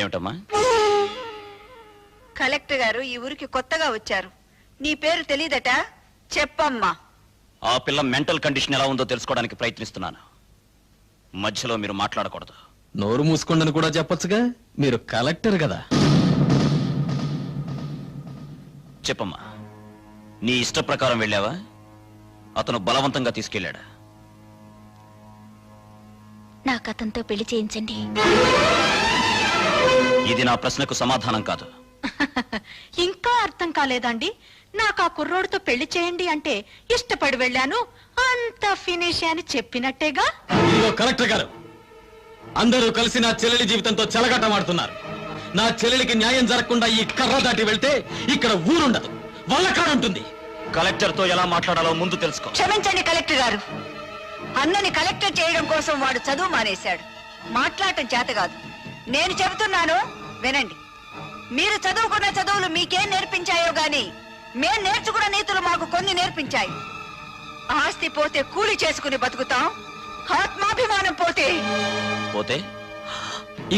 ఏమిటమ్మా? కలెక్టర్ గారు ఈ ఊరికి కొత్తగా వచ్చారు. నీ పేరు తెలీదట, చెప్పమ్మా. ఆ పిల్ల మెంటల్ కండిషన్ ఎలా ఉందో తెలుసుకోవడానికి ప్రయత్నిస్తున్నాను. మధ్యలో మీరు మాట్లాడకూడదు. నోరు మూసుకోండి కూడా చెప్పొచ్చుగా, మీరు కలెక్టర్ కదా. చెప్పమ్మా, నీ ఇష్ట ప్రకారం వెళ్ళావా? అతను బలవంతంగా తీసుకెళ్ళాడా? నాకు అతనితో పెళ్లి చేయించండి. ఇది నా ప్రశ్నకు సమాధానం కాదు. ఇంకా అర్థం కాలేదండి? నాకు ఆ కుర్రోడితో పెళ్లి చేయండి అంటే ఇష్టపడి వెళ్ళాను, అంత ఫినిష్ అని చెప్పినట్టేగా. కలెక్టర్ గారు, అందరూ కలిసి నా చెల్లెలి జీవితంతో చెలగటమాడుతున్నారు. నా చెల్లెలికి న్యాయం జరగకుండా ఈ కర్ర దాటి వెళ్తే ఇక్కడ ఊరుండదు, వల్లకాడుంటుంది. కలెక్టర్ తో ఎలా మాట్లాడాలో ముందు తెలుసుకో. క్షమించండి కలెక్టర్ గారు, అన్నని కలెక్టర్ చేయడం కోసం వాడు చదువు మానేశాడు. మాట్లాడటం చేత కాదు. నేను చెబుతున్నాను వినండి. మీరు చదువుకున్న చదువులు మీకేం నేర్పించాయో గాని మేం నేర్చుకున్న నీతులు మాకు కొన్ని నేర్పించాయి. ఆస్తి పోతే కూలి చేసుకుని బతుకుతాం, ఆత్మాభిమానం పోతే పోతే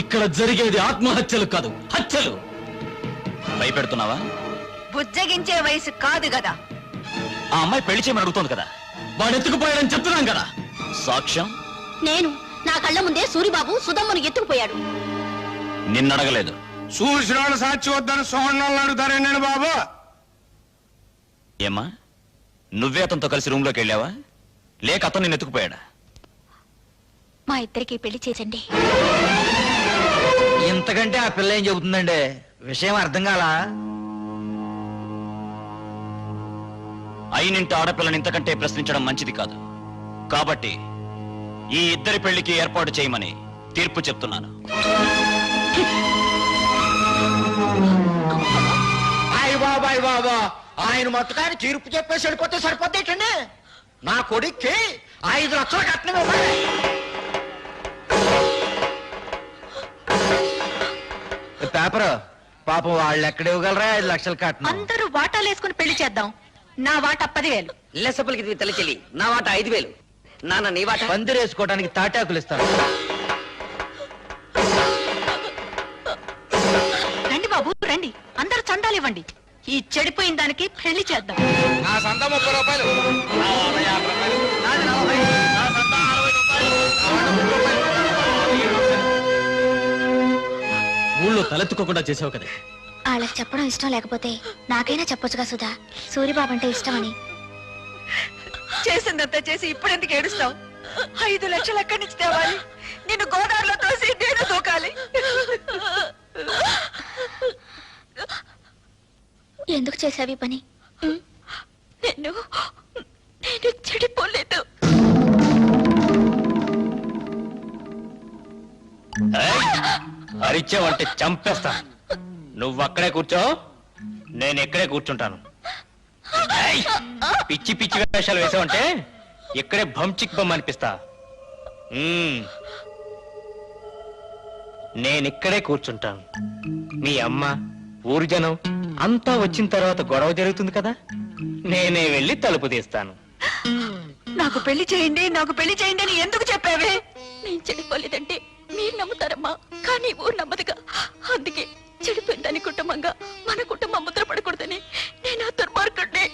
ఇక్కడ జరిగేది ఆత్మహత్యలు కాదు, హత్యలు. భయపెడుతున్నావా? బుజ్జగించే వయసు కాదు కదా. ఆ అమ్మాయి పెళ్లి చేయమని అడుగుతోంది కదా. వాడు ఎత్తుకుపోయాడని చెప్తున్నాం కదా. సాక్ష్యం? నేను నా కళ్ళ ముందే సూరిబాబు సుధమ్మను ఎత్తుకుపోయాడు. నిన్నడగలేదు. చూసిన సాక్షి వద్దని సోహన్నాళ్ళు అడుగుతారేండి బాబు? ఏమ్మా, నువ్వే అతనితో కలిసి రూమ్ లోకి వెళ్ళావా, లేక అతను నిన్ను ఎత్తుకుపోయాడా? మా ఇద్దరికి పెళ్లి చేసండి. ఇంతకంటే ఆ పిల్ల ఏం చెబుతుందండి? విషయం అర్థం కాలా? అయినింటి ఆడపిల్లని ఇంతకంటే ప్రశ్నించడం మంచిది కాదు. కాబట్టి ఈ ఇద్దరి పెళ్లికి ఏర్పాటు చేయమని తీర్పు చెప్తున్నాను. అయ్య బాబా, ఆయన మొత్తకాన్ని తీర్పు చెప్పేసి వెళ్ళిపోతే సరిపోతేటండి. నా కొడుక్కి 5 లక్షలు కట్నం ఇవ్వాలి. పేపర్ పాపం వాళ్ళు ఎక్కడ ఇవ్వగలరా 5 లక్షలు కట్నం? అందరూ వాటాలు వేసుకుని పెళ్లి చేద్దాం. నా వాట 10,000. లెసపలికి తలచెల్లి నా వాట 5,000. నాన్న నీ వాట? పందిరేసుకోవడానికి తాటాకులు ఇస్తాను. రండి బాబు రండి, అందరూ చందాలు ఇవ్వండి. ఈ చెడిపోయిన దానికి పెళ్లి చేద్దాం. నా సంత 30 రూపాయలు, నా వాట 50 రూపాయలు, నాది 40, నా సంత 60 రూపాయలు, నా వాట 30 రూపాయలు. ఊళ్ళో తలెత్తుకోకుండా చేసావు కదా. వాళ్ళకి చెప్పడం ఇష్టం లేకపోతే నాకైనా చెప్పొచ్చుగా సుధా, సూరిబాబు అంటే ఇష్టమని. చేసిందంతా చేసి ఇప్పుడెందుకు ఏడుస్తావు? 5 లక్షలు ఎక్కడి నుంచి తేవాలి? నిన్ను గోదావరిలో తోసి నేను దూకాలి. ఎందుకు చేసావి పని? నేను చెడిపోలేదు. అరిచావంటే చంపేస్తా. నువ్వు అక్కడే కూర్చో, నేను ఇక్కడే కూర్చుంటాను. పిచ్చి పిచ్చి వేషాలు వేసావంటే ఇక్కడే భంచిక్ బొమ్మ అనిపిస్తా. నేనిక్కడే కూర్చుంటాను. మీ అమ్మ, ఊరు జనం అంతా వచ్చిన తర్వాత గొడవ జరుగుతుంది కదా, నేనే వెళ్ళి తలుపు తీస్తాను. నాకు పెళ్లి చేయండి, నాకు పెళ్లి చేయండి అని ఎందుకు చెప్పావే? నేను చెడిపోలేదంటే మీరు నమ్ముతారమ్మా, కానీ ఊరు నమ్మదుగా. అందుకే చెడిపోయిందని కుటుంబంగా మన కుటుంబం ముద్ర పడకూడదని నేను ఆ దుర్మార్గుడిని.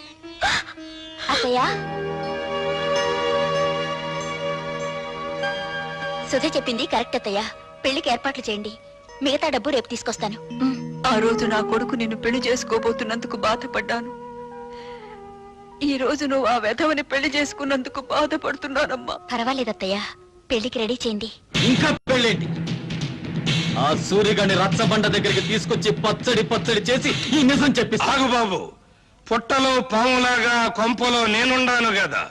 అత్తయ్య, సుధ చెప్పింది కరెక్ట్ అత్తయ్య. పెళ్లికి ఏర్పాట్లు చేయండి, మిగతా డబ్బు రేపు తీసుకొస్తాను. ఆ రోజు నా కొడుకు నిన్ను పెళ్లి చేసుకోబోతున్నందుకు బాధపడ్డాను. ఈ రోజు నువ్వు ఆ వెధవని పెళ్లి చేసుకున్నందుకు బాధపడుతున్నానమ్మా. పర్వాలేదత్తయ్య, పెళ్లికి రెడీ చేయండి. ఇంకా పెళ్ళేంటి? ఆ సూర్యగాని రచ్చబండ దగ్గరికి తీసుకొచ్చి పచ్చడి చేసి ఈ నిజం చెప్పిస్తా. ఆగు బాబు, పుట్టలో పాములాగా కొంపలో నేనుండాను కదా.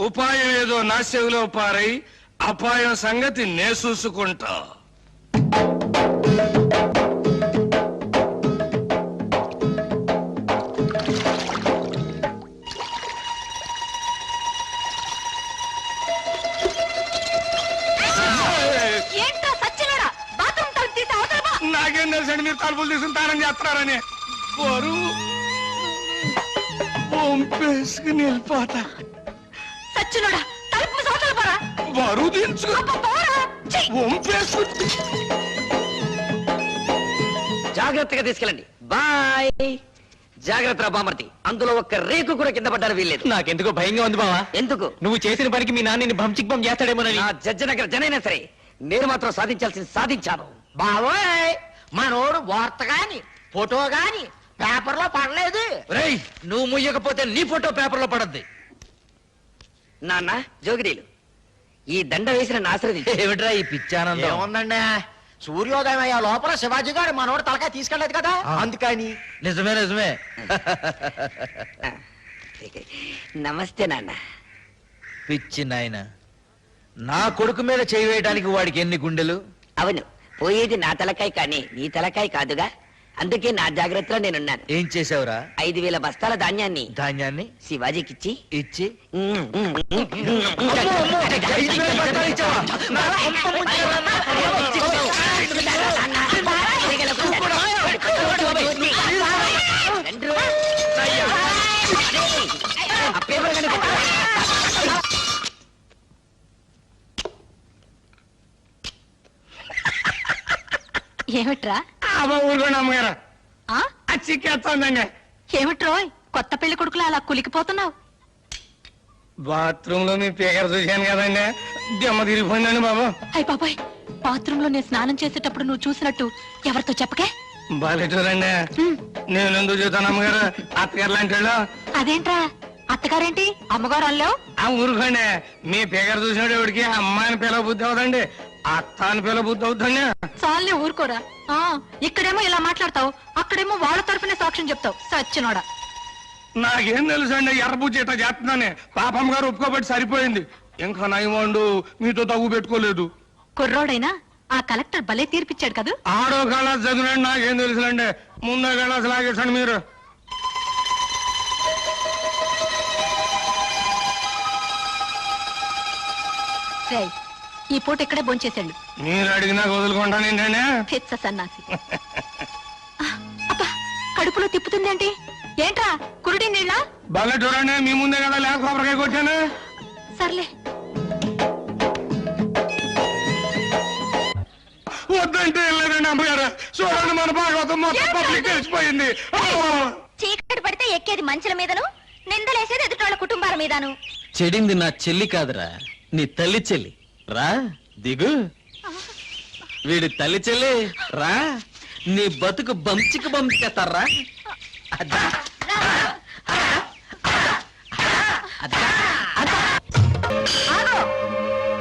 ఉపాయం ఏదో నా చెవిలో పారై అపాయం సంగతి నే చూసుకుంటా. ఏంటో సచ్చినోడా, బాత్రూమ్ తలుపు తీసి అవతల పో. నాకేం తెలుసండి మీరు తలుపులు తీసుకుని తానం చేస్తున్నారని. బరువు పంపేసుకుని వెళ్ళిపోతా. సచ్చినోడా, తలుపు మూసి అవతల పోరా. బరువు దించుకు పోరా. ఛీ! వంపేసుకు జాగ్రత్తగా తీసుకెళ్ళండి. బాయ్. జాగ్రత్త బామర్తి, అందులో ఒక్క రేకు కూడా కింద పడ్డారు వీల్లేదు. నాకెందుకో భయంగా ఉంది బావా. ఎందుకు? నువ్వు చేసిన పనికి మీ నాన్నని భంచిక్ బం చేస్తాడేమోనని. నా జడ్జనగర జనైనా సరే నేను మాత్రం సాధించాల్సింది సాధించాను. బావోయ్ మనోడు వార్త గాని ఫోటో గాని పేపర్లో పడలేదు. రేయ్, నువ్వు ముయ్యకపోతే నీ ఫోటో పేపర్లో పడద్ది. నాన్న జోగిడీలు, ఈ దండ వేసిన ఆశ్రది ఏమిట్రా ఈ పిచ్చానందం? ఏముందండి, సూర్యోదయం అయ్యే లోపల శివాజీ గారు మనోడు తలకాయ తీసుకెళ్లేదు కదా, అందుకని. నిజమే నిజమే. నమస్తే నాన్న. పిచ్చి నాయన, నా కొడుకు మీద చేయి వేయడానికి వాడికి ఎన్ని గుండెలు? అవును, పోయేది నా తలకాయ కానీ నీ తలకాయ కాదుగా, అందుకే నా జాగ్రత్తలో నేనున్నాను. ఏం చేసావురా? 5,000 బస్తాల ధాన్యాన్ని ధాన్యాన్ని శివాజీకిచ్చి ఇచ్చి 5,000 బస్తాలు ఇచ్చావా? నా కొంప ముంచావా? ఏమిట్రా? ఊరుకోండి అమ్మగారు, ఆ? అది చిక్కేస్తుందండి. ఏమిట్రోయ్ కొత్త పెళ్లి కొడుకులు అలా కులికిపోతున్నావు? బాత్రూమ్ లో మీ పేకర చూశాను కదండి, దెమ్మ తిరిగిపోయిందండి బాబు. అయ్ బాబాయ్, బాత్రూమ్ లో నేను స్నానం చేసేటప్పుడు నువ్వు చూసినట్టు ఎవరితో చెప్పకే. బాలేటూరండి, నేను ఎందుకు చూస్తాను అమ్మగారు, అత్తగారు లాంటి వాళ్ళు. అదేంట్రా, అత్తగారేంటి అమ్మగారు అల్లో? ఆ ఊరుకోండి, మీ పేకర చూసినట్టు ఎవరికి అమ్మాయిని పిల్ల బుద్ధి అవుదండి, అత్త అని పిల్ల బుద్ధి అవుతుందండి. చాలే ఊరుకోరా. ఆ ఇక్కడేమో ఇలా మాట్లాడతావు, అక్కడేమో వాళ్ళ తరఫునే సాక్ష్యం చెప్తావు. సచ్చినోడా. నాకేం తెలుసు అండి, ఎర్రబుజ్జి ఇట్లా చేస్తున్నానే, పాపమ్మ గారు ఒప్పుకోబట్టి సరిపోయింది. ఇంకా నయమండు మీతో తగ్గు పెట్టుకోలేదు. కుర్రోడైనా ఆ కలెక్టర్ భలే తీర్పిచ్చాడు కదా. ఆడో కళాసు చదివినండి, నాకేం తెలుసులండి, ముందో కళాసు లాగేసండి మీరు. రేయ్, ఈ పూట ఇక్కడే భోంచేసాడు. మీరు అడిగినా వదులుకుంటానండి. పిచ్చ సన్నాసి. అబ్బా, కడుపులో తిప్పుతుంది ఏంటి? ఏంట్రా కురుడి నీళ్ళ? భలే చూడండి, మీ ముందే కదా లేక కొబ్బరికాయ కొట్టాను. సర్లే. వద్దంటే వెళ్ళలేదండి అమ్మగారు, చూడండి మన భాగవతం మొత్తం పబ్లిక్ తెలిసిపోయింది. చీకటి పడితే ఎక్కేది మంచుల మీదను, నిందలేసేది ఎదుటోళ్ళ కుటుంబాల మీదను. చెడింది నా చెల్లి కాదురా, నీ తల్లి చెల్లి. రా దిగు. వీడి తల్లి చెల్లి రా, నీ బతుకు బంచికి బంచికెత్తారా.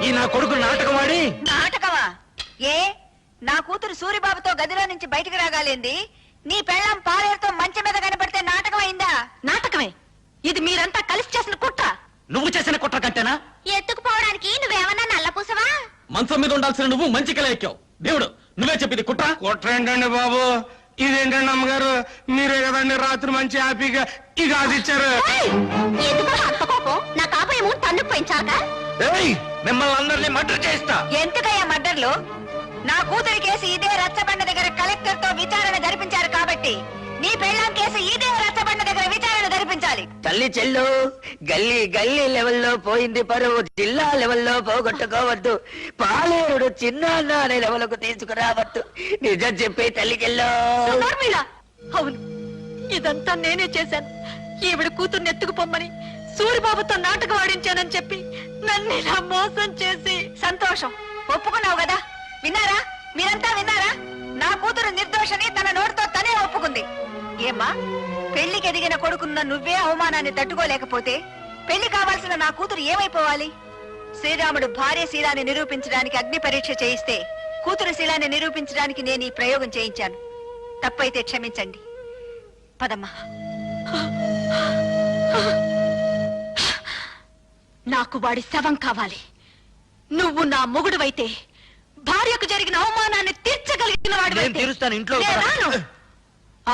ఈ నా కొడుకు నాటకమాడి. నాటకమా? ఏ నా కూతురు సూరిబాబుతో గదిలో నుంచి బయటికి రాగాలింది, నీ పెళ్ళం పాలేరుతో మంచం మీద కనబడితే నాటకం అయిందా? నాటకమే. ఇది మీరంతా కలిసి చేసిన కుట్ర. నువ్వు చేసిన కుట్ర కంటేనా? ఎత్తుకుపోవడానికి నువ్వేమన్నా నల్లపూసవా? మంచం మీద ఉండాల్సిన నువ్వు మంచి కల ఎక్కావు. దేవుడు నువ్వే చెప్పింది కుట్ర. కుట్ర ఏంటండి బాబు, ఇదేంటండి అమ్మగారు, మీరే కదండి రాత్రి మంచి హ్యాపీగా ఇక అది ఇచ్చారు. నా కాపేమో తన్ను పెంచాక మిమ్మల్ని అందరినీ మర్డర్ చేస్తా. ఎందుకయ్యా మర్డర్లు? నా కూతురి కేసు ఇదే రచ్చబండ దగ్గర కలెక్టర్ తో విచారణ జరిపించారు కాబట్టి నీ పెళ్ళాం కేసు ఇదే రచ్చబండ దగ్గర విచారణ జరిపించాలి. తల్లి చెల్లు, గల్లీ గల్లీ లెవెల్లో పోయింది పరువు, జిల్లా లెవెల్లో పోగొట్టుకోవద్దు, పాలేరుడు చిన్న అనే లెవెల్కు తీసుకురావద్దు. నిజం చెప్పే తల్లి చెల్లో. అవును, ఇదంతా నేనే చేశాను. ఈవిడ కూతుర్ని ఎత్తుకుపోమ్మని సూరిబాబుతో నాటకం ఆడించానని చెప్పి నన్ను ఇలా మోసం చేసి. సంతోషం, ఒప్పుకున్నావు కదా. విన్నారా, మీరంతా విన్నారా? నా కూతురు నిర్దోషని తన నోటితో తనే ఒప్పుకుంది. ఏమ్మా, పెళ్లికి ఎదిగిన కొడుకున్న నువ్వే అవమానాన్ని తట్టుకోలేకపోతే పెళ్లి కావాల్సిన నా కూతురు ఏమైపోవాలి? శ్రీరాముడు భార్య శీలాన్ని నిరూపించడానికి అగ్ని పరీక్ష చేయిస్తే కూతురు శీలాన్ని నిరూపించడానికి నేను ఈ ప్రయోగం చేయించాను. తప్పైతే క్షమించండి. పదమ్మా. నాకు వాడి శవం కావాలి. నువ్వు నా మొగుడువైతే భార్యకు జరిగిన అవమానాన్ని తీర్చగలిగిన నేను తీరుస్తాను, ఇంట్లో వాడు.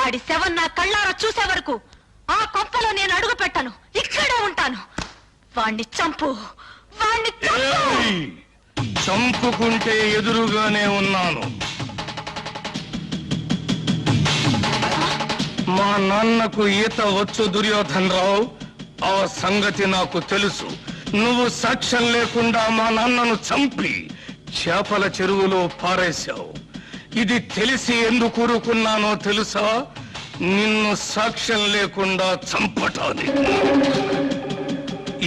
ఆడి శవం నా కళ్ళారా చూసే వరకు ఆ కొంపలో నేను అడుగు పెట్టను, ఇక్కడే ఉంటాను. వాణ్ణి చంపు, వాణ్ణి చంపు. చంపుకుంటే ఎదురుగానే ఉన్నాను. మా నాన్నకు ఈత వచ్చు దుర్యోధన్ రావు, ఆ సంగతి నాకు తెలుసు. నువ్వు సాక్ష్యం లేకుండా మా నాన్నను చంపి చేపల చెరువులో పారేశావు. ఇది తెలిసి ఎందుకు ఊరుకున్నానో తెలుసా? నిన్ను సాక్ష్యం లేకుండా చంపటానికి.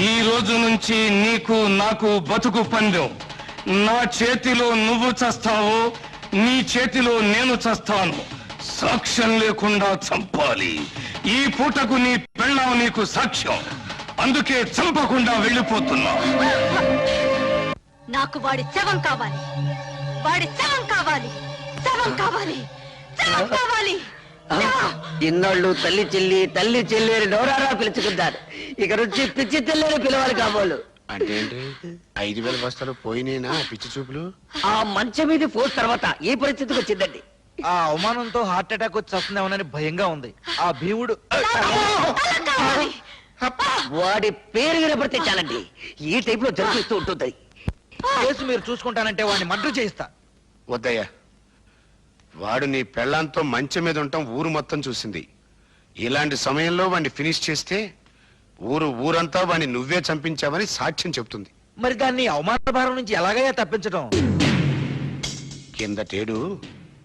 ఈ రోజు నుంచి నీకు నాకు బతుకు పందెం. నా చేతిలో నువ్వు చస్తావు, నీ చేతిలో నేను చస్తాను. సాక్ష్యం లేకుండా చంపాలి. ఈ పూటకు నీ పెళ్ళాం నీకు సాక్ష్యం. అందుకే చంపకుండా వెళ్ళిపోతున్నా. నాకు వాడి శవం కావాలి, వాడి శవం కావాలి, శవం కావాలి, శవం కావాలి. ఇన్నాళ్ళు తల్లి చెల్లి అని నోరారా పిలుచుకుంటారు. ఇక నుంచి పిచ్చి తెల్లని పిలవాలి కాబోలు. అంటే ఏంటి? 5,000 బస్తాలు పోయినేనా పిచ్చి చూపులు? ఆ మంచం మీద పోస్ తర్వాత ఈ పరిస్థితికి వచ్చిందండి. ఆ అవమానంతో హార్ట్ అటాక్ వచ్చి వస్తుందేమోనని భయంగా ఉంది. ఆ భీముడు వాడి పేరు వినపడితే చాలండి ఈ టైప్ లో జరిపిస్తూ ఉంటుంది. కేసు మీరు చూసుకుంటానంటే వాడిని మర్డర్ చేయిస్తా. వద్దయ్యా, వాడు నీ పెళ్ళాంతో మంచం మీద ఉండటం ఊరు మొత్తం చూసింది. ఇలాంటి సమయంలో వాడిని ఫినిష్ చేస్తే ఊరంతా వాడిని నువ్వే చంపించావని సాక్ష్యం చెప్తుంది. మరి దాన్ని అవమాన భారం నుంచి ఎలాగయ్యా తప్పించడం? కిందటేడు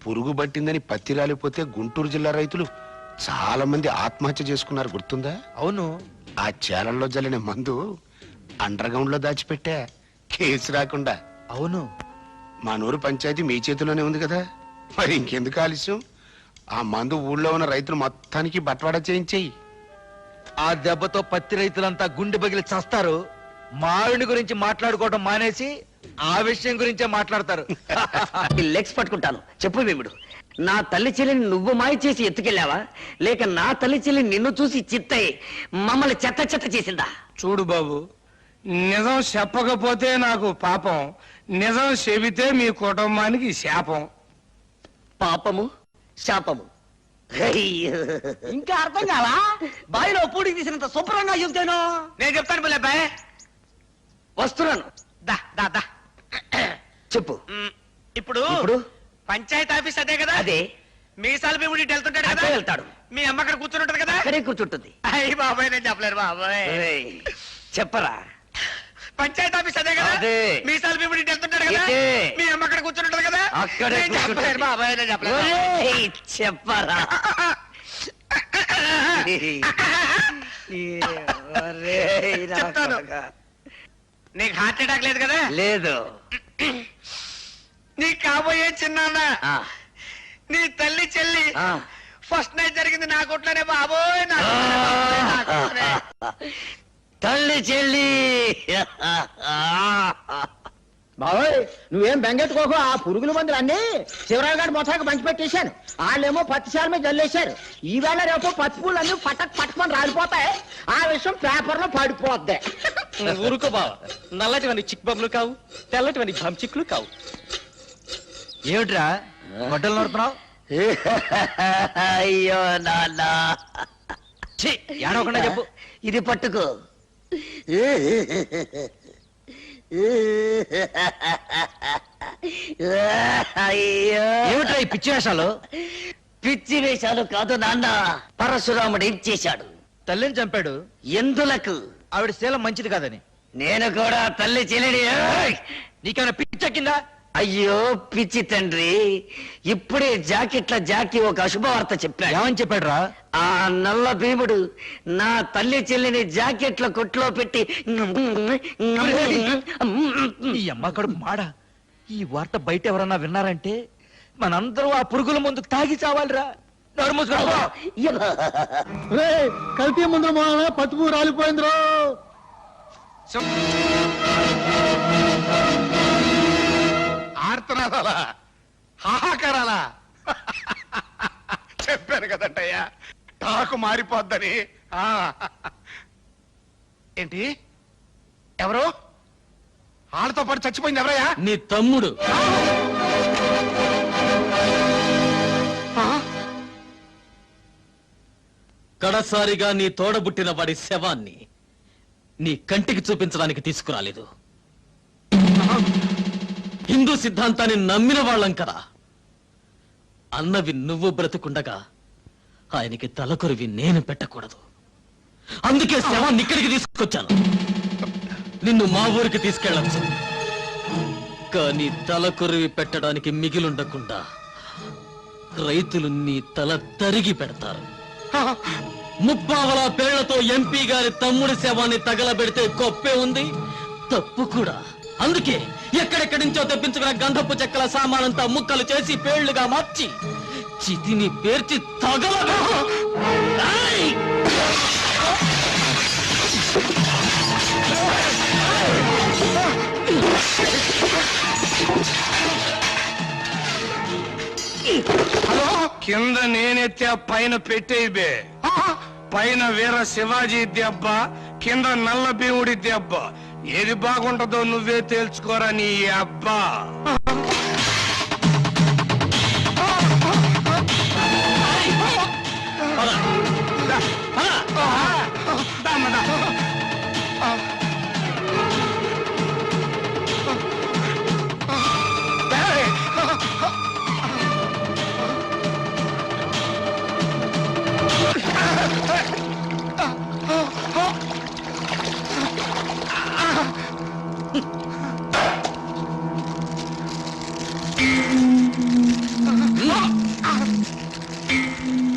పురుగు పట్టిందని పత్తి రాలిపోతే గుంటూరు జిల్లా రైతులు చాలా మంది ఆత్మహత్య చేసుకున్నారు, గుర్తుందా? అవును. ఆ చేలల్లో జల్లిన మందు అండర్ గ్రౌండ్ లో దాచిపెట్టా, కేసు రాకుండా. అవును. మా నూరు పంచాయతీ మీ చేతిలోనే ఉంది కదా, మరి ఇంకెందుకు ఆలస్యం? ఆ మందు ఊళ్ళో ఉన్న రైతులు మొత్తానికి బట్వాడా చేయించేయి. ఆ దెబ్బతో పత్తి రైతులంతా గుండె పగిలి చస్తారు. మావిడి గురించి మాట్లాడుకోవడం మానేసి ఆ విషయం గురించే మాట్లాడతారు. ఈ లెగ్స్ పట్టుకుంటాను. చెప్పు భీముడు, నా తల్లి చెల్లిని నువ్వు మాయ చేసి ఎత్తుకెళ్ళావా, లేక నా తల్లి చెల్లి నిన్ను చూసి చిత్తయి మమ్మల్ని చెత్త చెత్త చేసిందా? చూడు బాబు, నిజం చెప్పకపోతే నాకు పాపం, నిజం చెబితే మీ కుటుంబానికి శాపం. పాపము శాపము ఇంకా అర్థం కాలా? బావిలో పూడికి తీసినంత శుభ్రంగా చెబుతాను. నేను చెప్తాను పిల్లబ్బాయ్. వస్తున్నాను. దా దా దా. చెప్పు. ఇప్పుడు ఇప్పుడు పంచాయతీ ఆఫీస్ అదే కదా? అదే. మీసాల భీముడి వెళ్తుంటాడు కదా? అక్కడే వెళ్తాడు. మీ అమ్మ అక్కడ కూర్చుని ఉంటది కదా? అక్కడే కూర్చుంటుంది. అయ్యి బాబాయ్, నేను చెప్పలేరు బాబాయ్. ఏయ్, చెప్పరా. పంచాయతీ ఆఫీస్ అదే కదా? అదే. మీసాల భీముడి వెళ్తుంటాడు కదా? ఇదే. మీ అమ్మ అక్కడ కూర్చుని ఉంటది కదా? అక్కడే నేను చెప్పలేరు బాబాయ్, నేను చెప్పలేరు. ఒరేయ్, చెప్పరా. ఒరేయ్, నా చెప్తాను. కొడుకా. నీకు హార్ట్ అటాక్ లేదు కదా? లేదు. నీకు కాబోయే చిన్నాన్న, ఆ, నీ తల్లి చెల్లి ఆ. ఫస్ట్ నైట్ జరిగింది నా కొట్లోనే బాబోయ్, నా కొట్లోనే. తల్లి చెల్లి. బాబోయ్, నువ్వేం బెంగెట్టుకోకు. ఆ పురుగుల మందులు అన్ని శివరావు గారి మొత్తానికి పంచి పెట్టేశాను. వాళ్ళేమో పత్తిశాల మీద జల్లేశారు. ఈవేళ రేపు పత్తి పూలు అన్ని పట్టుకొని రాలిపోతాయి. ఆ విషయం పేపర్ లో పడిపోద్ది. ఊరుకో బావ, నల్లటివని చిక్ బొమ్మలు కావు, తెల్లటివని చిక్కులు కావు. ఏమిట్రా గొడ్డలు నడుపుతున్నావు? అయ్యో నాన్న, ఏడవకుండా చెప్పు. ఇది పట్టుకో. అయ్యో, ఏమిట్రా ఈ పిచ్చి వేషాలు? పిచ్చి వేషాలు కాదు నాన్న. పరశురాముడు ఏం చేశాడు? తల్లిని చంపాడు. ఎందులకు? ఆవిడ శీలం మంచిది కాదని. నేను కూడా తల్లి చెల్లిని. ఏయ్! నీకేమైనా పిచ్చెక్కిందా? అయ్యో పిచ్చి తండ్రి, ఇప్పుడే జాకీ ఒక అశుభవార్త చెప్పాడు. ఏమని చెప్పాడు రా? ఆ నల్ల భీముడు నా తల్లి చెల్లిని జాకెట్ల కొట్లో పెట్టి ఈ అమ్మ కడుపు మాడ. ఈ వార్త బయట ఎవరన్నా విన్నారంటే మనందరూ ఆ పురుగుల ముందు తాగి చావాలిరా. నోరు మూసుకో. కల్తీ ముందు పసుపు రాలిపోయిందిరో. ఆర్తనాదాలా, హాహాకారాలా? చెప్పాను కదంటయ్యా, టాకు మారిపోద్దని. ఆ. ఏంటి? ఎవరు? వాళ్ళతో పాటు చచ్చిపోయింది ఎవరయ్యా? నీ తమ్ముడు. కడసారిగా నీ తోడబుట్టిన వాడి శవాన్ని నీ కంటికి చూపించడానికి తీసుకురాలేదు. హిందూ సిద్ధాంతాన్ని నమ్మిన వాళ్ళం కదా. అన్నవి నువ్వు బ్రతుకుండగా ఆయనకి తలకొరివి నేను పెట్టకూడదు. అందుకే శవాన్ని ఇక్కడికి తీసుకొచ్చాను. నిన్ను మా ఊరికి తీసుకెళ్ళచ్చు, కానీ తలకొరివి పెట్టడానికి మిగిలుండకుండా రైతులు నీ తల తరిగి పెడతారు. ముప్పావల పేళ్లతో ఎంపీ గారి తమ్ముడి శవాన్ని తగలబెడితే గొప్పే ఉంది, తప్పు కూడా. అందుకే ఎక్కడెక్కడి నుంచో తెప్పించుకున్న గంధపు చెక్కల సామానంతా ముక్కలు చేసి పేళ్లుగా మార్చి చితిని పేర్చి తగలబెట్టు. ఏయ్! కింద నేనెత్తే పైన పెట్టేయి బే. పైన వీర శివాజీ దెబ్బ, కింద నల్ల భీముడి దెబ్బ. ఏది బాగుంటుందో నువ్వే తేల్చుకోరా నీ అబ్బా.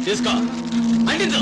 తీసుకో, అంటించు.